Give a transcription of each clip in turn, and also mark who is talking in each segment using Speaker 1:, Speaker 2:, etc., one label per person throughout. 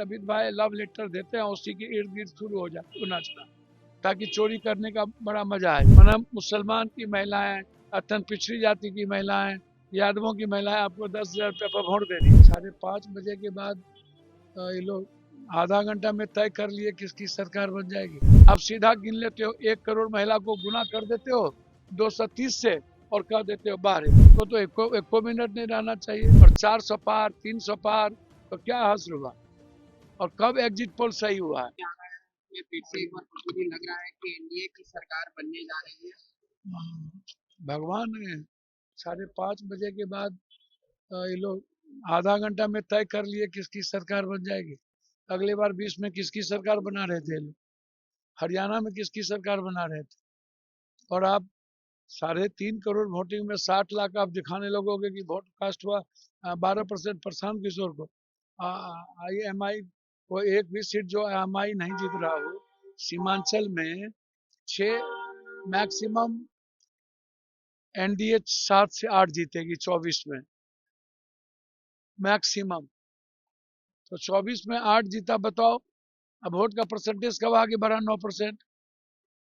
Speaker 1: अमित भाई love letter देते हैं, उसी के इर्द गिर्द शुरू हो जाए तो नाचना, ताकि चोरी करने का बड़ा मजा आए। मतलब मुसलमान की महिलाएं, अत्यंत पिछड़ी जाति की महिलाएं, यादवों की महिलाएं आपको 10,000 रुपये पर वोट दे रही है। 5:30 बजे के बाद ये लोग आधा घंटा में तय कर लिए किसकी सरकार बन जाएगी। अब सीधा गिन लेते हो, 1 करोड़ महिला को गुना कर देते हो 230 से और कह देते हो बाहर। तो एको मिनट नहीं रहना चाहिए। और 400 पार, 300 पार, तो क्या हासिल हुआ? और कब एग्जिट पोल सही हुआ है?
Speaker 2: फिर से एक बार मुझे लग रहा है कि एनडीए की सरकार बनने जा रही है।
Speaker 1: भगवान ने 5:30 बजे के बाद ये लोग आधा घंटा में तय कर लिए किसकी सरकार बन जाएगी। अगली बार 20 में किसकी सरकार बना रहे थे लोग, हरियाणा में किसकी सरकार बना रहे थे। और आप 3.5 करोड़ वोटिंग में 60 लाख आप दिखाने लगोगे कि वोट कास्ट हुआ 12% प्रशांत किशोर को। IMI को एक भी सीट जो IMI नहीं जीत रहा हो, सीमांचल में 6 मैक्सिमम, एनडीए 7 से 8 जीतेगी 24 में मैक्सिमम। तो 24 में 8 जीता, बताओ अब वोट का परसेंटेज कब आगे बढ़ा? 9%।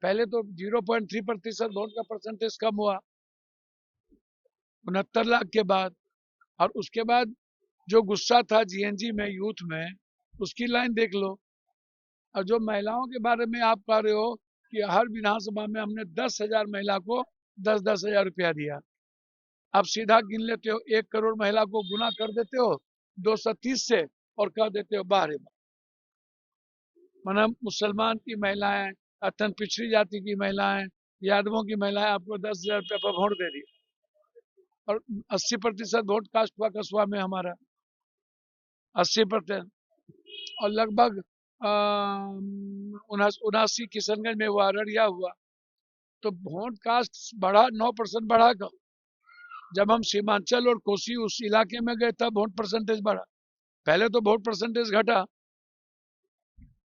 Speaker 1: पहले तो 0.3% वोट का परसेंटेज कम हुआ 69 लाख के बाद। और उसके बाद जो गुस्सा था जीएनजी में, यूथ में, उसकी लाइन देख लो। और जो महिलाओं के बारे में आप कह रहे हो कि हर विधानसभा में हमने 10,000 महिला को 10-10 हजार रुपया दिया। आप सीधा गिन लेते हो, 1 करोड़ महिला को गुना कर देते हो 230 से और कह देते हो बाहर। मतलब मुसलमान की महिलाएं, अत्यंत पिछड़ी जाति की महिलाएं, यादवों की महिलाएं आपको 10,000 रुपये पर वोट दे रही है। और 80% वोट कास्ट हुआ कस्बा में हमारा, 80%। और लगभग 79 किशनगंज में हुआ, अररिया हुआ। तो वोट कास्ट बढ़ा, 9% बढ़ा कब? जब हम सीमांचल और कोसी उस इलाके में गए तब वोट परसेंटेज बढ़ा। पहले तो वोट परसेंटेज घटा।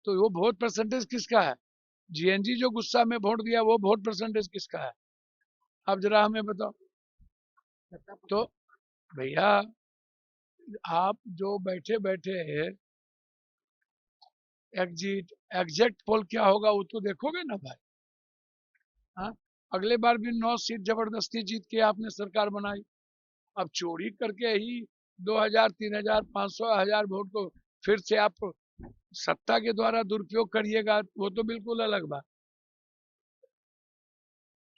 Speaker 1: तो वो वोट परसेंटेज किसका है? जीएनजी जो गुस्सा में वोट दिया, वो वोट परसेंटेज किसका है? आप जरा हमें बताओ। तो भैया, आप जो बैठे बैठे एग्जैक्ट पोल क्या होगा वो तो देखोगे ना भाई। हाँ, अगले बार भी 9 सीट जबरदस्ती जीत के आपने सरकार बनाई। अब चोरी करके ही 2,000, 3,000, 500, 1,000 वोट को फिर से आप सत्ता के द्वारा दुरुपयोग करिएगा, वो तो बिल्कुल अलग बात।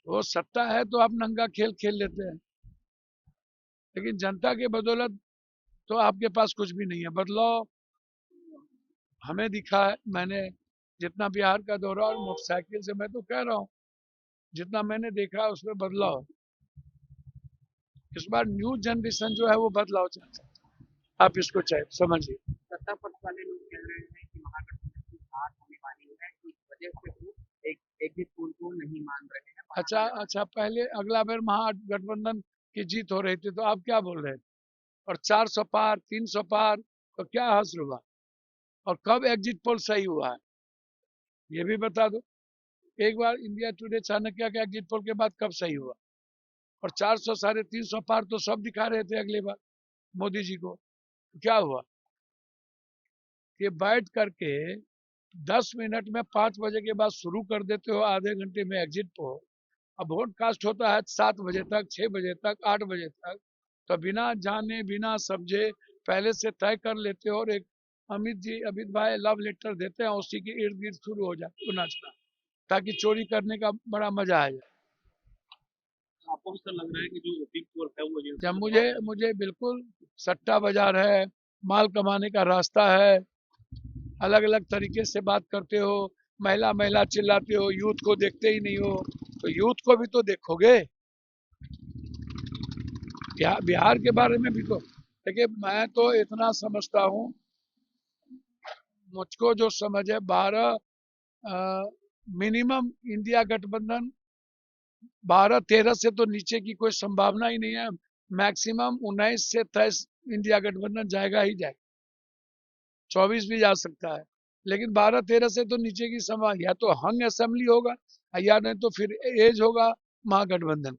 Speaker 1: वो सत्ता है तो आप नंगा खेल खेल लेते हैं, लेकिन जनता के बदौलत तो आपके पास कुछ भी नहीं है। बदलाव हमें दिखा है। मैंने जितना बिहार का दौरा और मोटरसाइकिल से, मैं तो कह रहा हूँ जितना मैंने देखा उसमें बदलाव। इस बार न्यू जनरेशन जो है वो बदलाव चाहता है। आप इसको चाहे समझिए।
Speaker 2: सत्ता पक्ष वाले लोग कह रहे हैं कि महागठबंधन की हार होने वाली है, इस वजह से वो एक एग्जिट पोल को नहीं मान रहे हैं।
Speaker 1: अच्छा, पहले अगला बार महागठबंधन की जीत हो रही थी तो आप क्या बोल रहे थे? और 400 पार, 300 पार, तो क्या हासिल हुआ? और कब एग्जिट पोल सही हुआ है ये भी बता दो। एक बार इंडिया टुडे चाणक्य के एग्जिट पोल के बाद कब सही हुआ? और 400, 350 पार तो सब दिखा रहे थे अगले बार मोदी जी को। तो क्या हुआ? ये बैठ करके 10 मिनट में 5 बजे के बाद शुरू कर देते हो, आधे घंटे में एग्जिट पोल। अब वोट कास्ट होता है 7 बजे तक, 6 बजे तक, 8 बजे तक। तो बिना जाने बिना समझे पहले से तय कर लेते हो। और एक अमित भाई लव लेटर देते हैं, उसी के इर्द गिर्द शुरू हो जाए तो नाचना, ताकि चोरी करने का बड़ा मजा आ जाए।
Speaker 2: आपको ऐसा लग रहा है कि जो वोटिंग पोल है वो
Speaker 1: जब मुझे बिल्कुल सट्टा बाजार है, माल कमाने का रास्ता है। अलग अलग तरीके से बात करते हो, महिला महिला चिल्लाते हो, यूथ को देखते ही नहीं हो। तो यूथ को भी तो देखोगे। बिहार के बारे में भी तो देखिए। मैं तो इतना समझता हूँ, मुझको जो समझ है 12 मिनिमम इंडिया गठबंधन 12-13 से तो नीचे की कोई संभावना ही नहीं है। मैक्सिमम 19 से 23 इंडिया गठबंधन जाएगा ही जाएगा, 24 भी जा सकता है। लेकिन 12-13 से तो नीचे की संभावना, या तो हंग असेंबली होगा या नहीं तो फिर एज होगा महागठबंधन।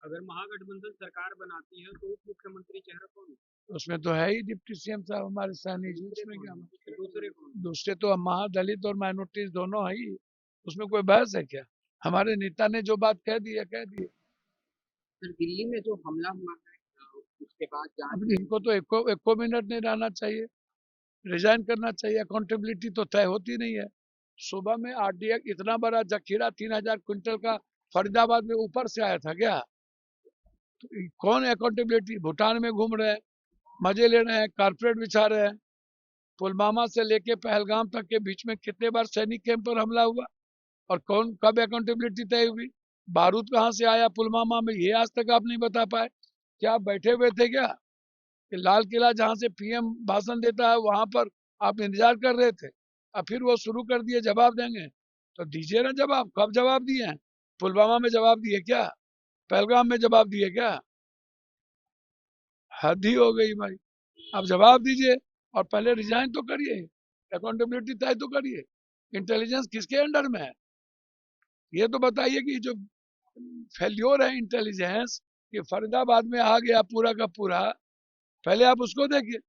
Speaker 2: अगर महागठबंधन सरकार बनाती है तो उप मुख्यमंत्री चेहरा कौन है?
Speaker 1: उसमें तो है ही डिप्टी सीएम साहब हमारे सैनिक जी, उसमें क्या
Speaker 2: दूसरे कौन?
Speaker 1: दूसरे तो महादलित और माइनॉरिटीज दोनों है ही, उसमें कोई बहस है क्या? हमारे नेता ने जो बात कह दी है कह दी है।
Speaker 2: सर दिल्ली में जो हमला हुआ है उसके बाद जांच
Speaker 1: अब इनको
Speaker 2: एजेंसी
Speaker 1: तो एको मिनट नहीं रहना चाहिए, रिजाइन करना चाहिए, अकाउंटेबिलिटी तो तय होती नहीं है। सुबह में आरडीएक्स इतना बड़ा जखीरा 3,000 क्विंटल का फरीदाबाद में ऊपर से आया था क्या? तो कौन अकाउंटेबिलिटी? भूटान में घूम रहे हैं, मजे ले रहे हैं, कारपेट बिछा रहे हैं। पुलवामा से लेके पहलगाम तक के बीच में कितने बार सैनिक कैंप पर हमला हुआ और कौन कब अकाउंटेबिलिटी तय हुई? बारूद कहाँ से आया पुलवामा में, ये आज तक आप नहीं बता पाए। क्या आप बैठे हुए थे क्या कि लाल किला जहाँ से पीएम भाषण देता है वहां पर आप इंतजार कर रहे थे? अब फिर वो शुरू कर दिए जवाब देंगे, तो दीजिए ना जवाब। कब जवाब दिए हैं? पुलवामा में जवाब दिए क्या? पहलगाम में जवाब दिए क्या? हद ही हो गई भाई। आप जवाब दीजिए और पहले रिजाइन तो करिए, अकाउंटेबिलिटी तय तो करिए। इंटेलिजेंस किसके अंडर में है? ये तो बताइए कि जो फेल्योर है इंटेलिजेंस कि फरीदाबाद में आ गया पूरा का पूरा, पहले आप उसको देखिए।